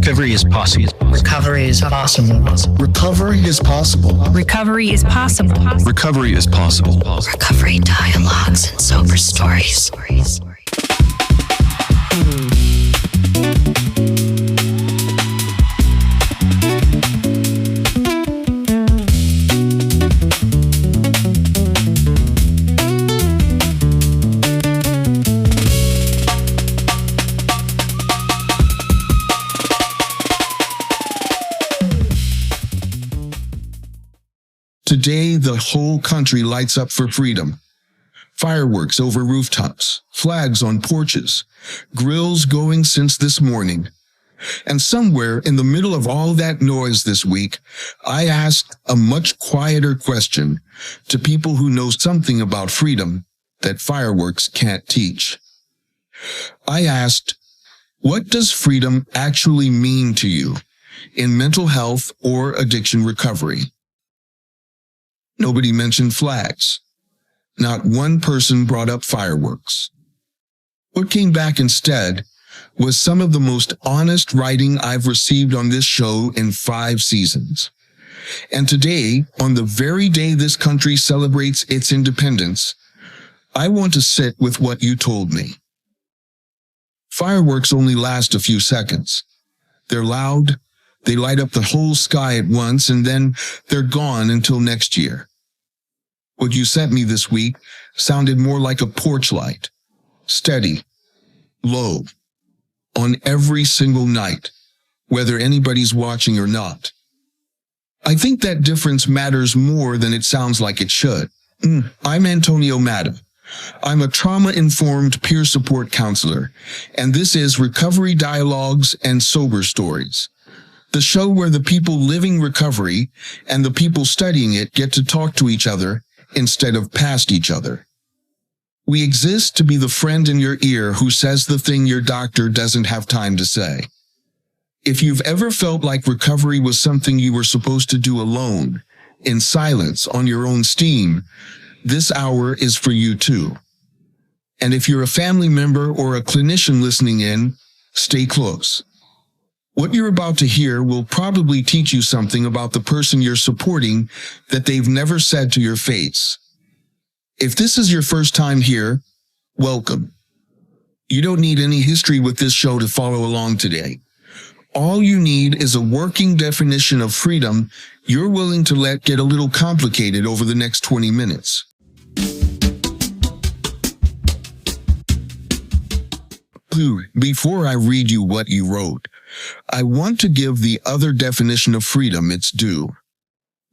Recovery is possible. Recovery is possible. Recovery is possible. Recovery is possible. Recovery is possible. Recovery dialogues and sober stories. Today, the whole country lights up for freedom. Fireworks over rooftops, flags on porches, grills going since this morning. And somewhere in the middle of all that noise this week, I asked a much quieter question to people who know something about freedom that fireworks can't teach. I asked, what does freedom actually mean to you in mental health or addiction recovery? Nobody mentioned flags. Not one person brought up fireworks. What came back instead was some of the most honest writing I've received on this show in 5 seasons. And today, on the very day this country celebrates its independence, I want to sit with what you told me. Fireworks only last a few seconds. They're loud, they light up the whole sky at once, and then they're gone until next year. What you sent me this week sounded more like a porch light, steady, low, on every single night, whether anybody's watching or not. I think that difference matters more than it sounds like it should. I'm Antonio Matta. I'm a trauma-informed peer support counselor, and this is Recovery Dialogues and Sober Stories, the show where the people living recovery and the people studying it get to talk to each other instead of past each other. We exist to be the friend in your ear who says the thing your doctor doesn't have time to say. If you've ever felt like recovery was something you were supposed to do alone, in silence, on your own steam, this hour is for you too. And if you're a family member or a clinician listening in, stay close. What you're about to hear will probably teach you something about the person you're supporting that they've never said to your face. If this is your first time here, welcome. You don't need any history with this show to follow along today. All you need is a working definition of freedom you're willing to let get a little complicated over the next 20 minutes. Before I read you what you wrote, I want to give the other definition of freedom its due,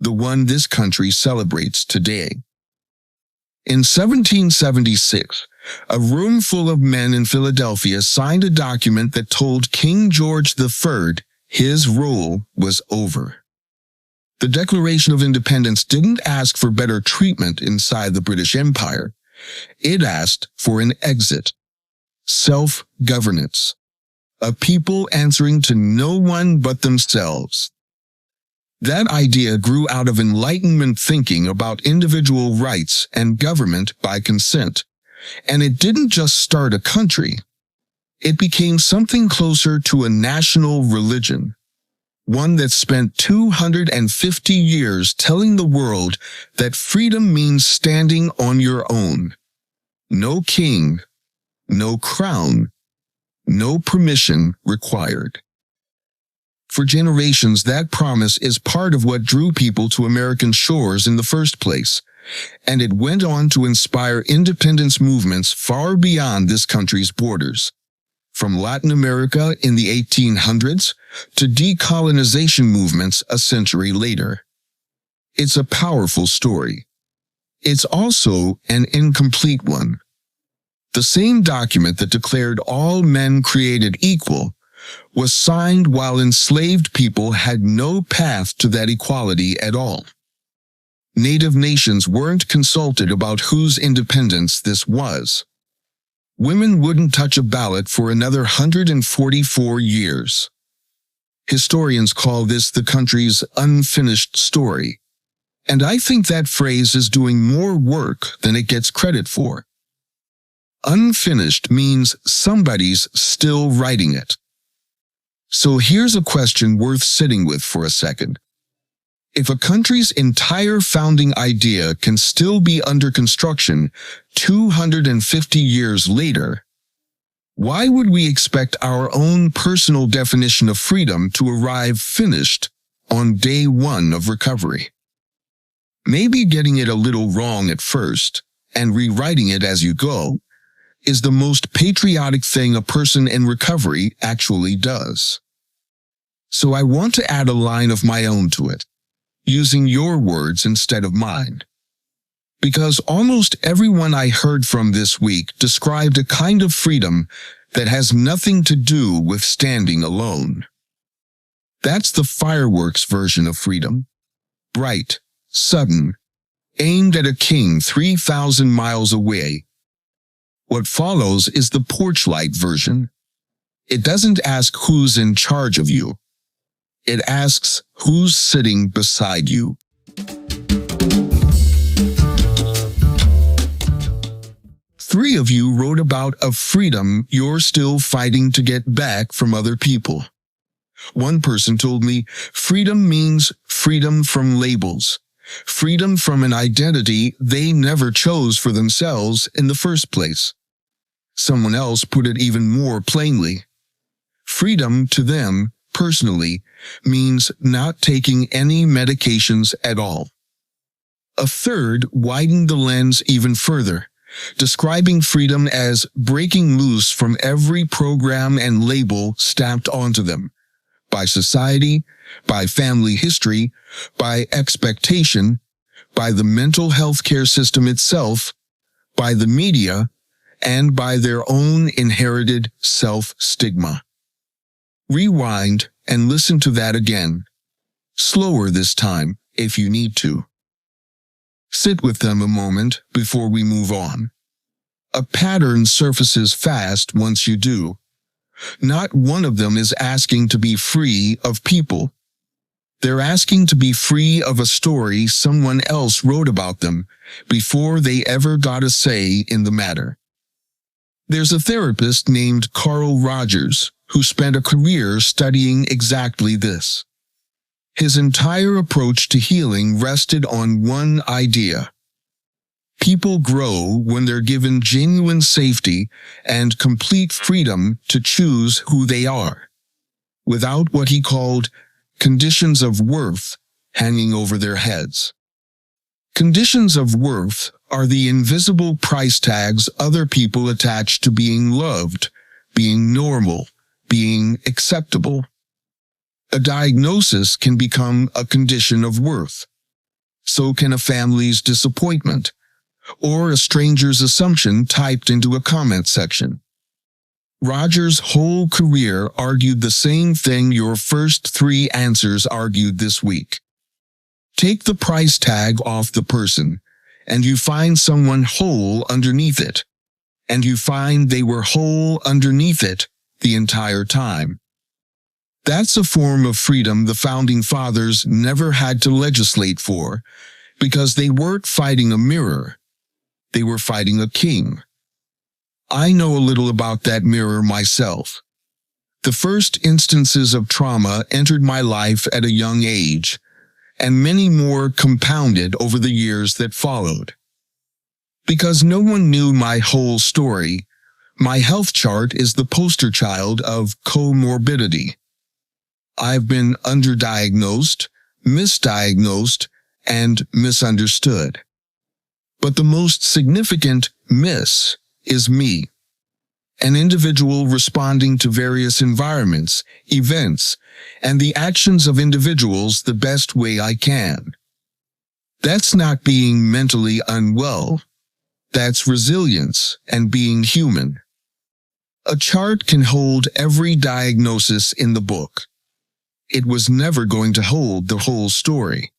the one this country celebrates today. In 1776, a room full of men in Philadelphia signed a document that told King George III his rule was over. The Declaration of Independence didn't ask for better treatment inside the British Empire. It asked for an exit. Self-governance. A people answering to no one but themselves. That idea grew out of Enlightenment thinking about individual rights and government by consent. And it didn't just start a country. It became something closer to a national religion. One that spent 250 years telling the world that freedom means standing on your own. No king, no crown, no permission required. For generations, that promise is part of what drew people to American shores in the first place, and it went on to inspire independence movements far beyond this country's borders. From Latin America in the 1800s to decolonization movements a century later. It's a powerful story. It's also an incomplete one. The same document that declared all men created equal was signed while enslaved people had no path to that equality at all. Native nations weren't consulted about whose independence this was. Women wouldn't touch a ballot for another 144 years. Historians call this the country's unfinished story, and I think that phrase is doing more work than it gets credit for. Unfinished means somebody's still writing it. So here's a question worth sitting with for a second. If a country's entire founding idea can still be under construction 250 years later, why would we expect our own personal definition of freedom to arrive finished on day one of recovery? Maybe getting it a little wrong at first and rewriting it as you go is the most patriotic thing a person in recovery actually does. So I want to add a line of my own to it, using your words instead of mine. Because almost everyone I heard from this week described a kind of freedom that has nothing to do with standing alone. That's the fireworks version of freedom. Bright, sudden, aimed at a king 3,000 miles away. What follows is the porch light version. It doesn't ask who's in charge of you. It asks who's sitting beside you. Three of you wrote about a freedom you're still fighting to get back from other people. One person told me, freedom means freedom from labels, freedom from an identity they never chose for themselves in the first place. Someone else put it even more plainly. Freedom to them, personally, means not taking any medications at all. A third widened the lens even further, describing freedom as breaking loose from every program and label stamped onto them, by society, by family history, by expectation, by the mental health care system itself, by the media, and by their own inherited self-stigma. Rewind and listen to that again. Slower this time, if you need to. Sit with them a moment before we move on. A pattern surfaces fast once you do. Not one of them is asking to be free of people. They're asking to be free of a story someone else wrote about them before they ever got a say in the matter. There's a therapist named Carl Rogers who spent a career studying exactly this. His entire approach to healing rested on one idea. People grow when they're given genuine safety and complete freedom to choose who they are, without what he called conditions of worth hanging over their heads. Conditions of worth are the invisible price tags other people attach to being loved, being normal, being acceptable. A diagnosis can become a condition of worth. So can a family's disappointment, or a stranger's assumption typed into a comment section. Rogers' whole career argued the same thing your first three answers argued this week. Take the price tag off the person, and you find someone whole underneath it, and you find they were whole underneath it the entire time. That's a form of freedom the Founding Fathers never had to legislate for, because they weren't fighting a mirror. They were fighting a king. I know a little about that mirror myself. The first instances of trauma entered my life at a young age, and many more compounded over the years that followed. Because no one knew my whole story, my health chart is the poster child of comorbidity. I've been underdiagnosed, misdiagnosed, and misunderstood. But the most significant miss is me, an individual responding to various environments, events, and the actions of individuals the best way I can. That's not being mentally unwell. That's resilience and being human. A chart can hold every diagnosis in the book. It was never going to hold the whole story.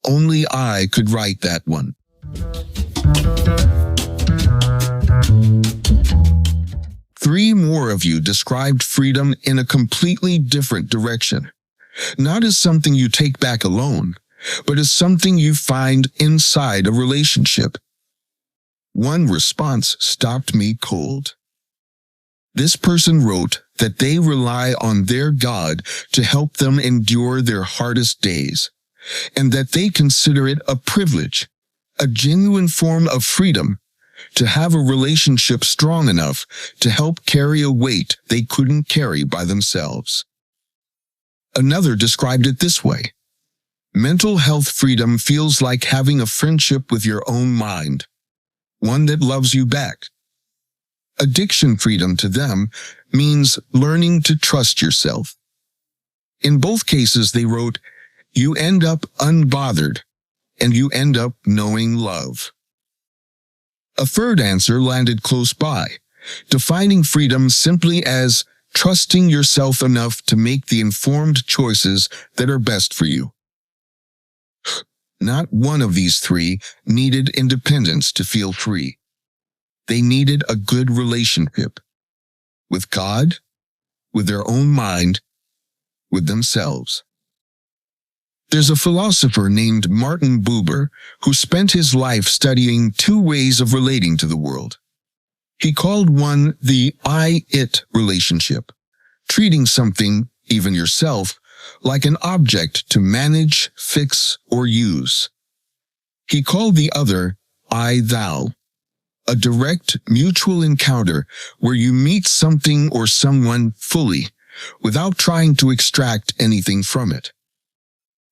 Only I could write that one. Three more of you described freedom in a completely different direction. Not as something you take back alone, but as something you find inside a relationship. One response stopped me cold. This person wrote that they rely on their God to help them endure their hardest days, and that they consider it a privilege, a genuine form of freedom, to have a relationship strong enough to help carry a weight they couldn't carry by themselves. Another described it this way: mental health freedom feels like having a friendship with your own mind, one that loves you back. Addiction freedom to them means learning to trust yourself. In both cases, they wrote, you end up unbothered, and you end up knowing love. A third answer landed close by, defining freedom simply as trusting yourself enough to make the informed choices that are best for you. Not one of these three needed independence to feel free. They needed a good relationship with God, with their own mind, with themselves. There's a philosopher named Martin Buber who spent his life studying two ways of relating to the world. He called one the I-it relationship, treating something, even yourself, like an object to manage, fix, or use. He called the other I-thou, a direct, mutual encounter where you meet something or someone fully, without trying to extract anything from it.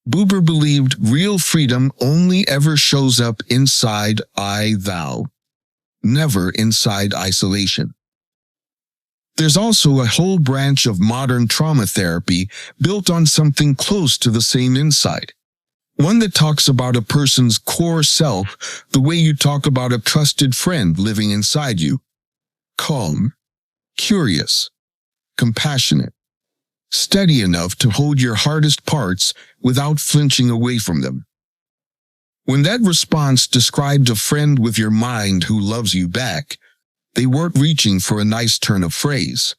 Buber believed real freedom only ever shows up inside I-thou, never inside isolation. There's also a whole branch of modern trauma therapy built on something close to the same insight. One that talks about a person's core self the way you talk about a trusted friend living inside you. Calm, curious, compassionate, steady enough to hold your hardest parts without flinching away from them. When that response described a friend with your mind who loves you back, they weren't reaching for a nice turn of phrase.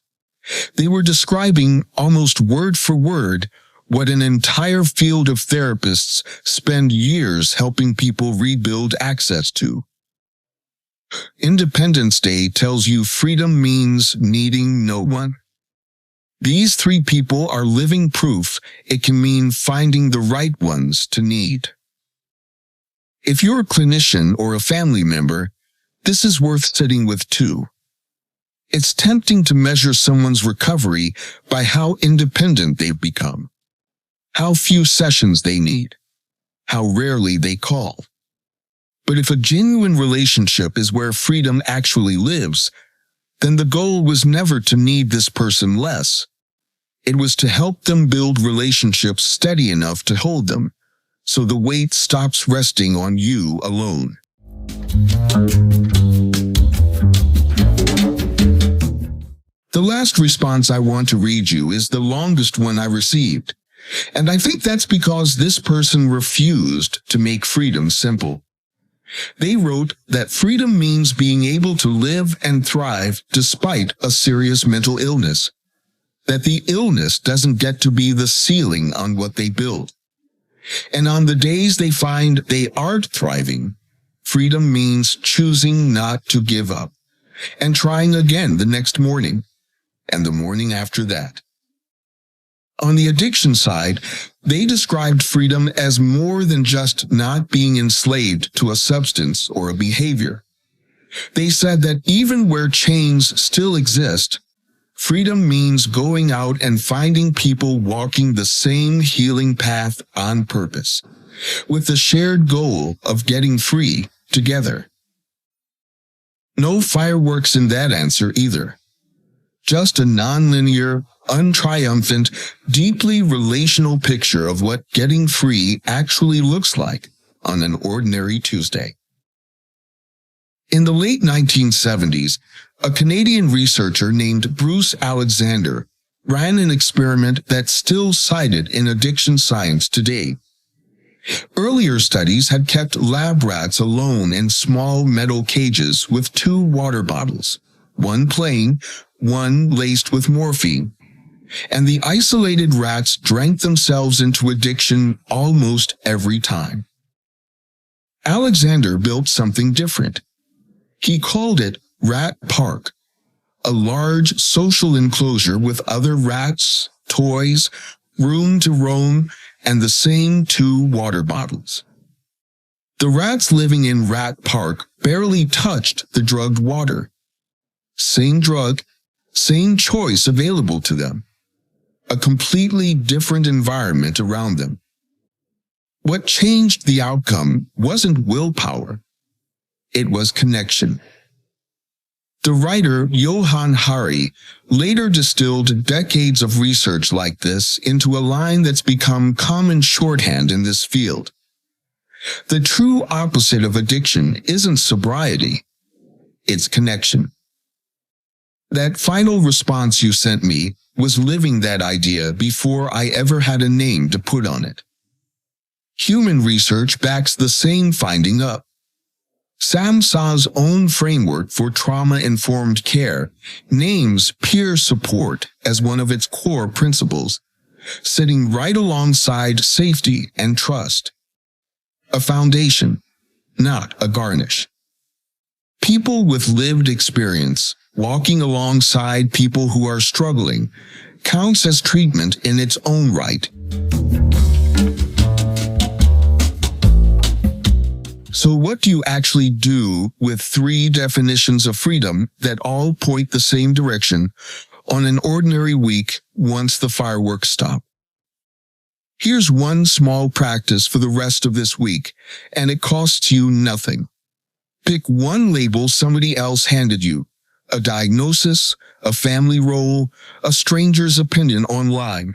They were describing, almost word for word, what an entire field of therapists spend years helping people rebuild access to. Independence Day tells you freedom means needing no one. These three people are living proof it can mean finding the right ones to need. If you're a clinician or a family member, this is worth sitting with too. It's tempting to measure someone's recovery by how independent they've become, how few sessions they need, how rarely they call. But if a genuine relationship is where freedom actually lives, then the goal was never to need this person less. It was to help them build relationships steady enough to hold them, so the weight stops resting on you alone. The last response I want to read you is the longest one I received, and I think that's because this person refused to make freedom simple. They wrote that freedom means being able to live and thrive despite a serious mental illness, that the illness doesn't get to be the ceiling on what they build. And on the days they find they aren't thriving, freedom means choosing not to give up and trying again the next morning and the morning after that. On the addiction side, they described freedom as more than just not being enslaved to a substance or a behavior. They said that even where chains still exist, freedom means going out and finding people walking the same healing path on purpose, with the shared goal of getting free together. No fireworks in that answer either. Just a nonlinear, untriumphant, deeply relational picture of what getting free actually looks like on an ordinary Tuesday. In the late 1970s, a Canadian researcher named Bruce Alexander ran an experiment that's still cited in addiction science today. Earlier studies had kept lab rats alone in small metal cages with 2 water bottles, one plain, one laced with morphine, and the isolated rats drank themselves into addiction almost every time. Alexander built something different. He called it Rat Park, a large social enclosure with other rats, toys, room to roam, and the same 2 water bottles. The rats living in Rat Park barely touched the drugged water. Same drug, same choice available to them. A completely different environment around them. What changed the outcome wasn't willpower. It was connection. The writer Johann Hari later distilled decades of research like this into a line that's become common shorthand in this field. The true opposite of addiction isn't sobriety, it's connection. That final response you sent me was living that idea before I ever had a name to put on it. Human research backs the same finding up. SAMHSA's own framework for trauma-informed care names peer support as one of its core principles, sitting right alongside safety and trust. A foundation, not a garnish. People with lived experience, walking alongside people who are struggling, counts as treatment in its own right. So what do you actually do with 3 definitions of freedom that all point the same direction on an ordinary week once the fireworks stop? Here's one small practice for the rest of this week, and it costs you nothing. Pick one label somebody else handed you, a diagnosis, a family role, a stranger's opinion online.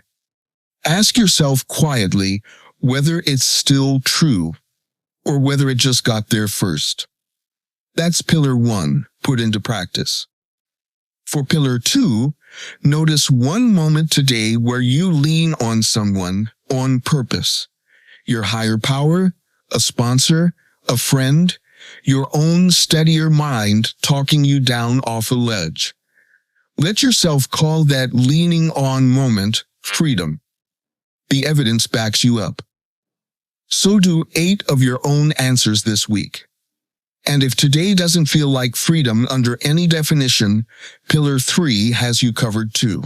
Ask yourself quietly whether it's still true, or whether it just got there first. That's pillar 1, put into practice. For pillar 2, notice one moment today where you lean on someone on purpose. Your higher power, a sponsor, a friend, your own steadier mind talking you down off a ledge. Let yourself call that leaning on moment freedom. The evidence backs you up. So do 8 of your own answers this week. And if today doesn't feel like freedom under any definition, pillar 3 has you covered too.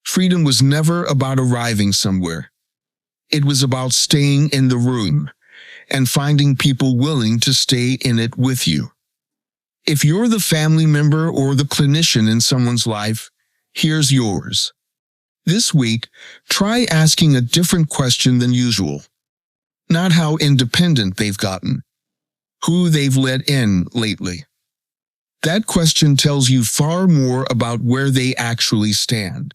Freedom was never about arriving somewhere. It was about staying in the room and finding people willing to stay in it with you. If you're the family member or the clinician in someone's life, here's yours. This week, try asking a different question than usual. Not how independent they've gotten, who they've let in lately. That question tells you far more about where they actually stand.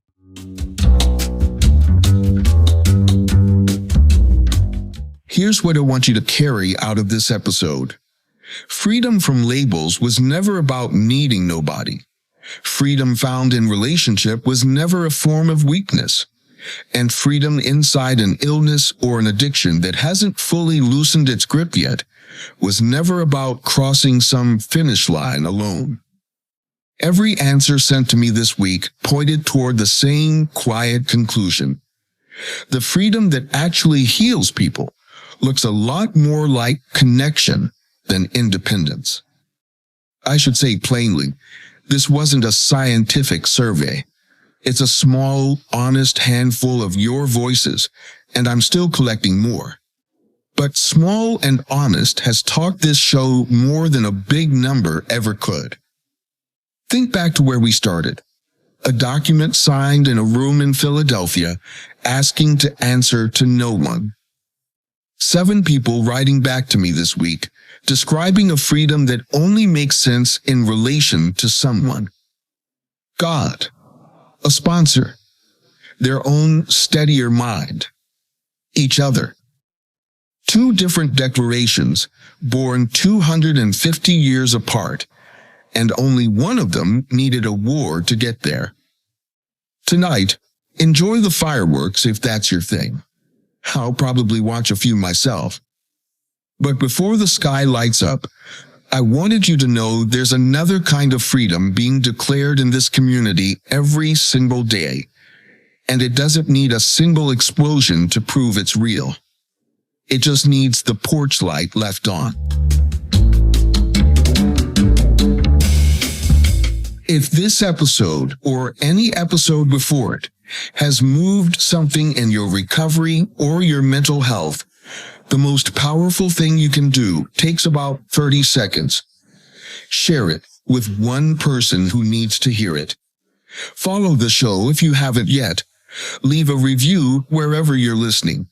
Here's what I want you to carry out of this episode. Freedom from labels was never about needing nobody. Freedom found in relationship was never a form of weakness. And freedom inside an illness or an addiction that hasn't fully loosened its grip yet was never about crossing some finish line alone. Every answer sent to me this week pointed toward the same quiet conclusion. The freedom that actually heals people looks a lot more like connection than independence. I should say plainly, this wasn't a scientific survey. It's a small, honest handful of your voices, and I'm still collecting more. But small and honest has talked this show more than a big number ever could. Think back to where we started. A document signed in a room in Philadelphia asking to answer to no one. 7 people writing back to me this week, describing a freedom that only makes sense in relation to someone. God. A sponsor, their own steadier mind, each other. 2 different declarations born 250 years apart, and only one of them needed a war to get there. Tonight, enjoy the fireworks if that's your thing. I'll probably watch a few myself. But before the sky lights up, I wanted you to know there's another kind of freedom being declared in this community every single day, and it doesn't need a single explosion to prove it's real. It just needs the porch light left on. If this episode or any episode before it has moved something in your recovery or your mental health, the most powerful thing you can do takes about 30 seconds. Share it with one person who needs to hear it. Follow the show if you haven't yet. Leave a review wherever you're listening.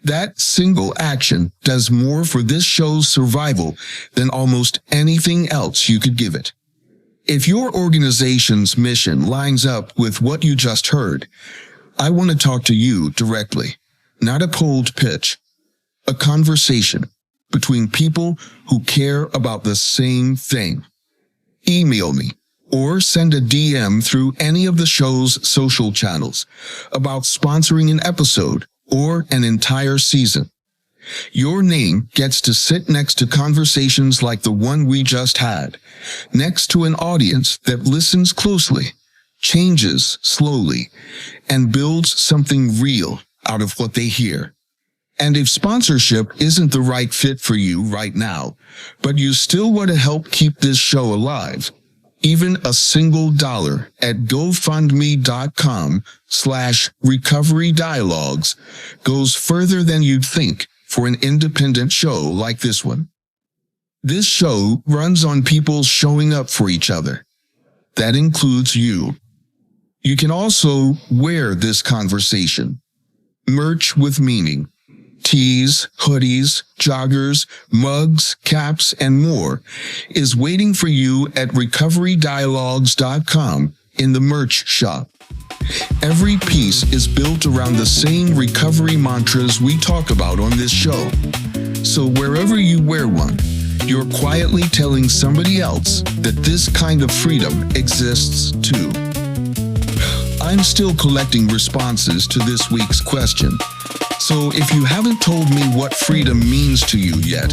That single action does more for this show's survival than almost anything else you could give it. If your organization's mission lines up with what you just heard, I want to talk to you directly, not a cold pitch, a conversation between people who care about the same thing. Email me or send a DM through any of the show's social channels about sponsoring an episode or an entire season. Your name gets to sit next to conversations like the one we just had, next to an audience that listens closely, changes slowly, and builds something real out of what they hear. And if sponsorship isn't the right fit for you right now, but you still want to help keep this show alive, even a single dollar at GoFundMe.com/Recovery Dialogues goes further than you'd think for an independent show like this one. This show runs on people showing up for each other. That includes you. You can also wear this conversation. Merch with meaning. Tees, hoodies, joggers, mugs, caps, and more is waiting for you at recoverydialogues.com in the merch shop. Every piece is built around the same recovery mantras we talk about on this show. So wherever you wear one, you're quietly telling somebody else that this kind of freedom exists too. I'm still collecting responses to this week's question. So if you haven't told me what freedom means to you yet,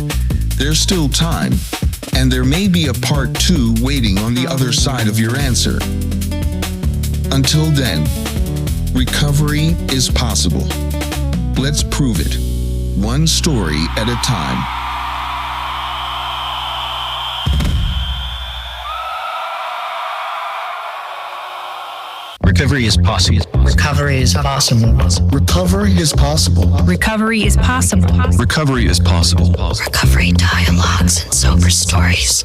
there's still time, and there may be a part 2 waiting on the other side of your answer. Until then, recovery is possible. Let's prove it, one story at a time. Recovery is possible. Recovery is possible. Recovery is possible. Recovery is possible. Recovery is possible. Recovery dialogues and sober stories.